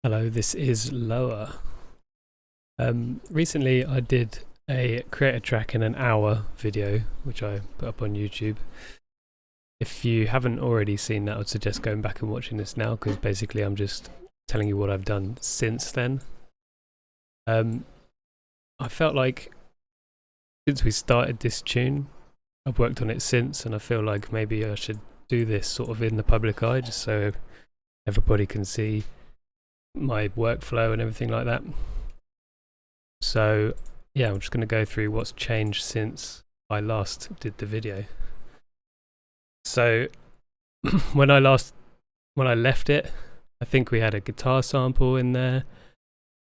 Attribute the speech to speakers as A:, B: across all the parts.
A: Hello, this is Lower. Recently I did a create a track in an hour video, which I put up on YouTube. If you haven't already seen that, I would suggest going back and watching this now, because basically I'm just telling you what I've done since then. I felt like since we started this tune, I've worked on it since, and I feel like maybe I should do this sort of in the public eye, just so everybody can see my workflow and everything like that. So yeah, I'm just going to go through what's changed since I last did the video. So when I left it, I think we had a guitar sample in there.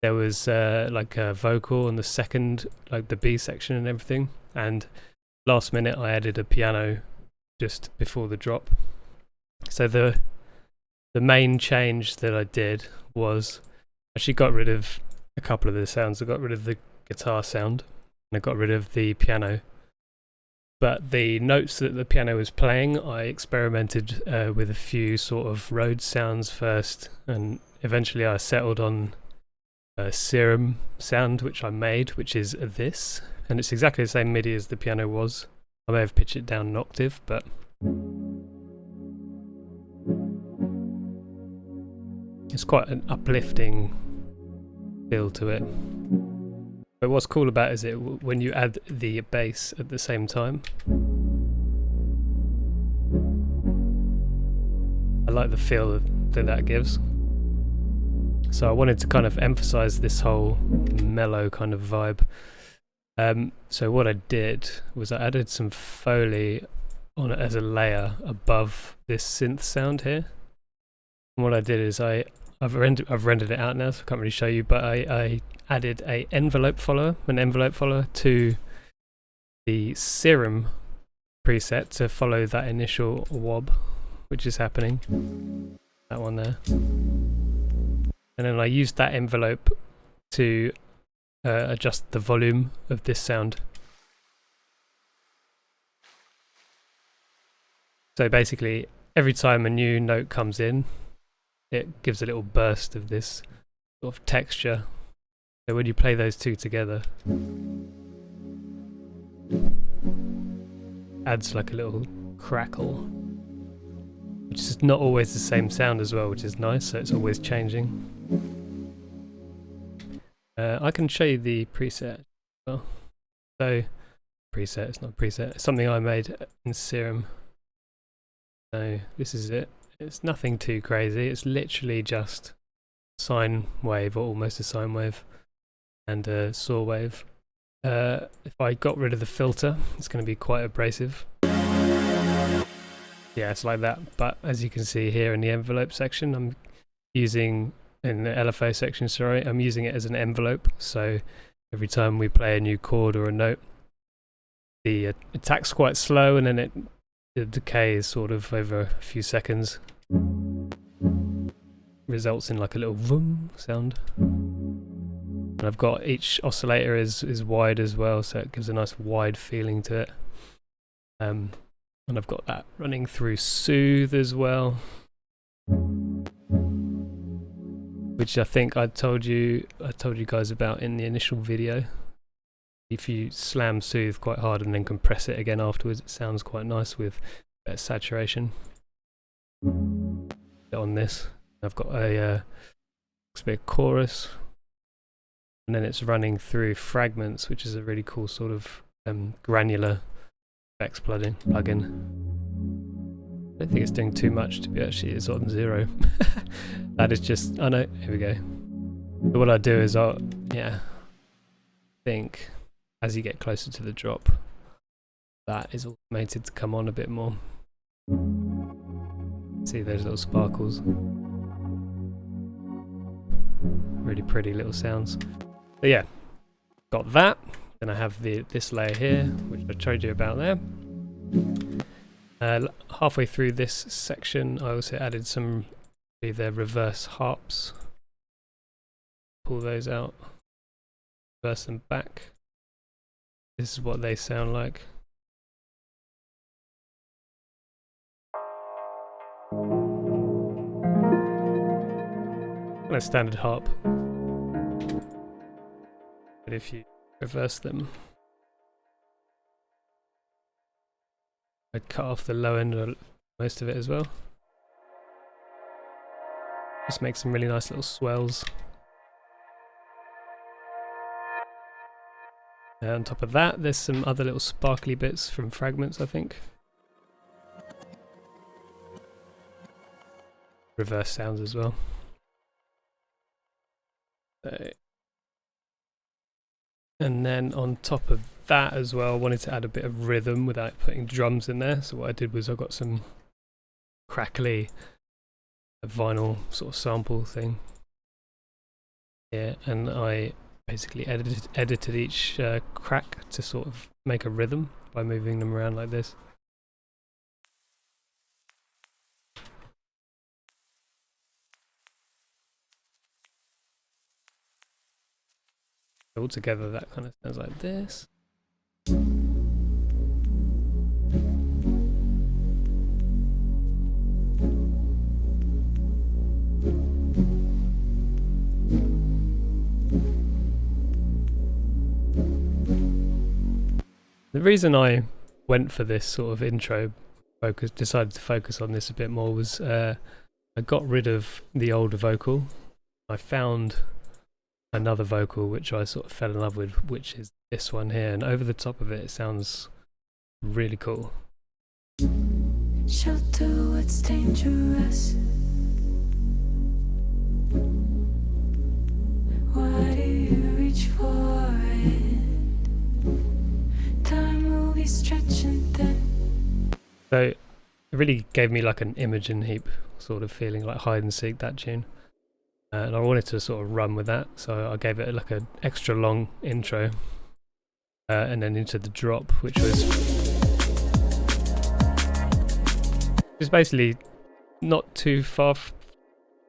A: There was like a vocal on the second, like the B section and everything. And last minute I added a piano just before the drop. So the main change that I did was actually got rid of a couple of the sounds. I got rid of the guitar sound and I got rid of the piano. But the notes that the piano was playing, I experimented with a few sort of Rhodes sounds first, and eventually I settled on a serum sound which I made, which is this, and it's exactly the same MIDI as the piano was. I may have pitched it down an octave, but it's quite an uplifting feel to it. But what's cool about it is when you add the bass at the same time. I like the feel that gives. So I wanted to kind of emphasize this whole mellow kind of vibe. So what I did was I added some Foley on it as a layer above this synth sound here. And what I did is I've rendered it out now, so I can't really show you, but I added an envelope follower to the serum preset to follow that initial wob, which is happening. That one there. And then I used that envelope to adjust the volume of this sound. So basically, every time a new note comes in, it gives a little burst of this sort of texture. So when you play those two together, adds like a little crackle, which is not always the same sound as well, which is nice, so it's always changing. I can show you the preset as well. So, preset, it's not a preset, it's something I made in Serum. So this is it. It's nothing too crazy, it's literally just sine wave, or almost a sine wave, and a saw wave. If I got rid of the filter, it's going to be quite abrasive. Yeah, it's like that, but as you can see here in the envelope section, in the LFO section, sorry, I'm using it as an envelope, so every time we play a new chord or a note, the attack's quite slow, and then the decay is sort of over a few seconds. Results in like a little vroom sound. And I've got each oscillator is wide as well, so it gives a nice wide feeling to it. And I've got that running through Soothe as well, which I think I told you guys about in the initial video. If you slam Soothe quite hard and then compress it again afterwards, it sounds quite nice with better saturation. On this, I've got a chorus, and then it's running through Fragments, which is a really cool sort of granular effects plugin. I don't think it's doing too much to be it's on 0. That is just, oh no, here we go. So what I do is I think as you get closer to the drop, that is automated to come on a bit more. See those little sparkles. Really pretty little sounds. So yeah, got that. Then I have this layer here, which I showed you about there. Halfway through this section, I also added some either reverse harps. Pull those out, reverse them back. This is what they sound like. a standard harp. But if you reverse them, I'd cut off the low end or most of it as well. Just make some really nice little swells. And on top of that, there's some other little sparkly bits from fragments, I think. Reverse sounds as well. So, and then on top of that as well, I wanted to add a bit of rhythm without putting drums in there. So what I did was I got some crackly vinyl sort of sample thing here, and I basically edited each crack to sort of make a rhythm by moving them around like this. Altogether that kind of sounds like this. The reason I went for this sort of intro decided to focus on this a bit more was I got rid of the older vocal. I found another vocal which I sort of fell in love with, which is this one here, and over the top of it, it sounds really cool. Shelter what's dangerous. Why do you reach for it? Time will be stretching thin. So it really gave me like an Imogen Heap sort of feeling, like hide and seek, that tune. And I wanted to sort of run with that, so I gave it like an extra long intro, and then into the drop, which was just basically not too far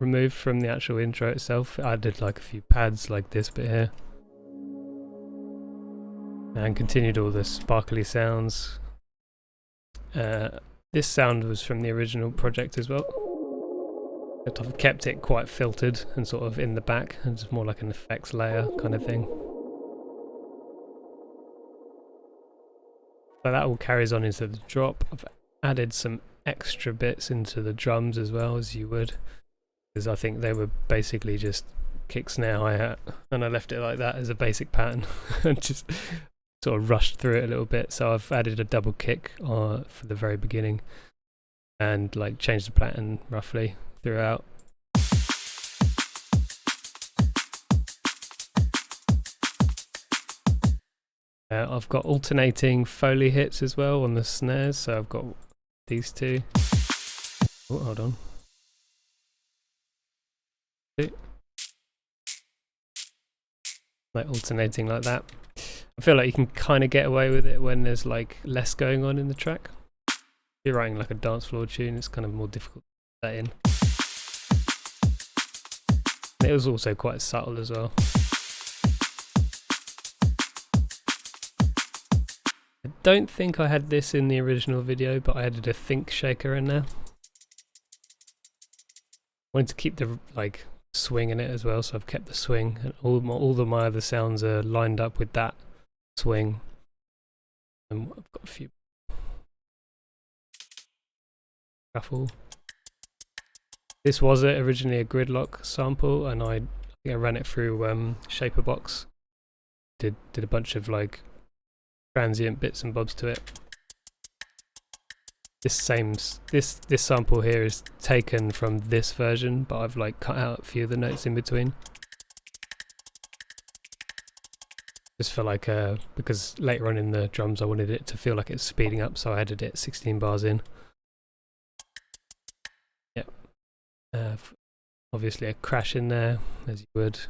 A: removed from the actual intro itself. I did like a few pads like this bit here, and continued all the sparkly sounds. This sound was from the original project as well. I've kept it quite filtered and sort of in the back, and just more like an effects layer kind of thing. So that all carries on into the drop. I've added some extra bits into the drums as well, as you would, because I think they were basically just kick, snare, hi-hat, and I left it like that as a basic pattern and just sort of rushed through it a little bit. So I've added a double kick for the very beginning and like changed the pattern roughly throughout. I've got alternating Foley hits as well on the snares, so I've got these two. Oh, hold on. Like alternating like that. I feel like you can kind of get away with it when there's like less going on in the track. If you're writing like a dance floor tune, it's kind of more difficult to put that in. It was also quite subtle as well. I don't think I had this in the original video, but I added a think shaker in there. I wanted to keep the like swing in it as well, so I've kept the swing, and all of my other sounds are lined up with that swing. And I've got a few shuffle. This was originally a gridlock sample, and I think I ran it through Shaperbox. Did a bunch of like transient bits and bobs to it. This sample here is taken from this version, but I've like cut out a few of the notes in between. Just for like because later on in the drums I wanted it to feel like it's speeding up, so I added it 16 bars in. Yep. Obviously a crash in there, as you would.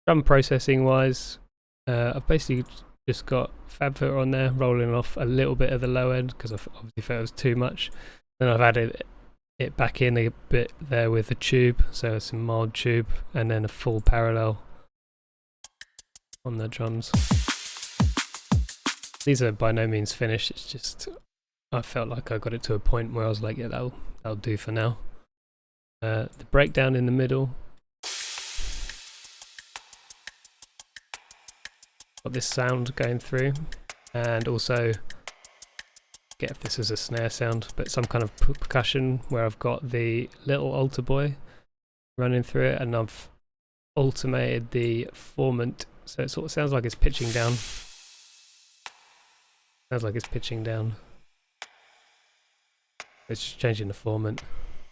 A: Drum processing wise, I've basically just got FabFilter on there, rolling off a little bit of the low end because I obviously felt it was too much. Then I've added it back in a bit there with a tube, so some mild tube, and then a full parallel on the drums. These are by no means finished, it's just I felt like I got it to a point where I was like, yeah, that'll do for now. The breakdown in the middle. Got this sound going through, and also get if this is a snare sound, but some kind of percussion where I've got the little altar boy running through it, and I've automated the formant, so it sort of sounds like it's pitching down. Sounds like it's pitching down. It's just changing the formant.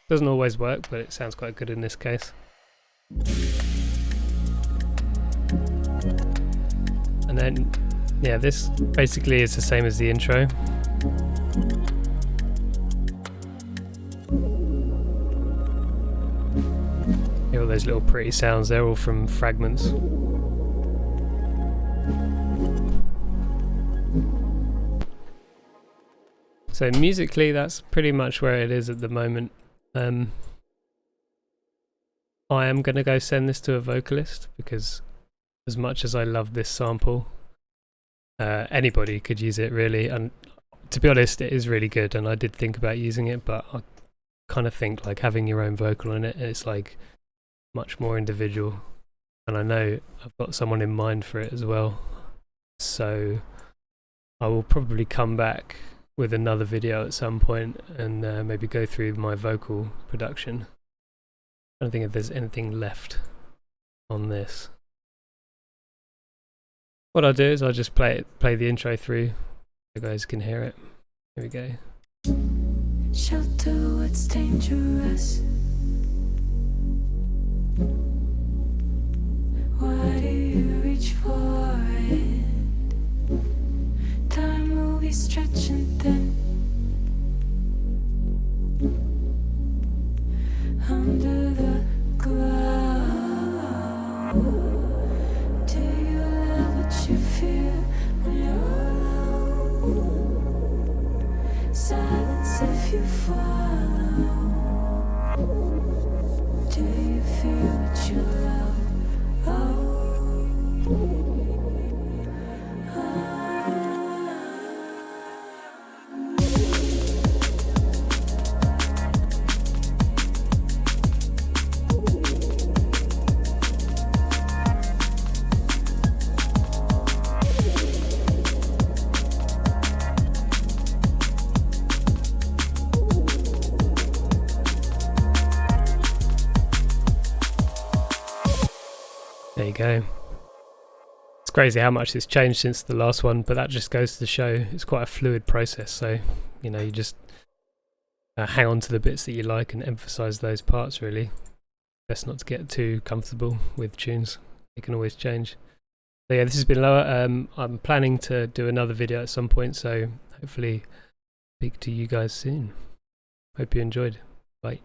A: Doesn't always work, but it sounds quite good in this case. And then, yeah, this basically is the same as the intro. Hear all those little pretty sounds, they're all from fragments. So musically, that's pretty much where it is at the moment. I am going to go send this to a vocalist, because as much as I love this sample, anybody could use it really, and to be honest it is really good, and I did think about using it, but I kind of think like having your own vocal in it, it's like much more individual, and I know I've got someone in mind for it as well, so I will probably come back with another video at some point and maybe go through my vocal production. I don't think if there's anything left on this. What I'll do is I'll just play the intro through so you guys can hear it. Here we go.
B: Shelter what's dangerous. Why do you reach for it? Time will be stretching thin. Under the glow, do you love what you feel when you're alone? Silence if you follow. Do you feel what you love?
A: There you go. It's crazy how much it's changed since the last one, but that just goes to show it's quite a fluid process, so you know, you just hang on to the bits that you like and emphasize those parts really. Best not to get too comfortable with tunes, it can always change. So yeah, this has been Lower. I'm planning to do another video at some point, so hopefully speak to you guys soon. Hope you enjoyed.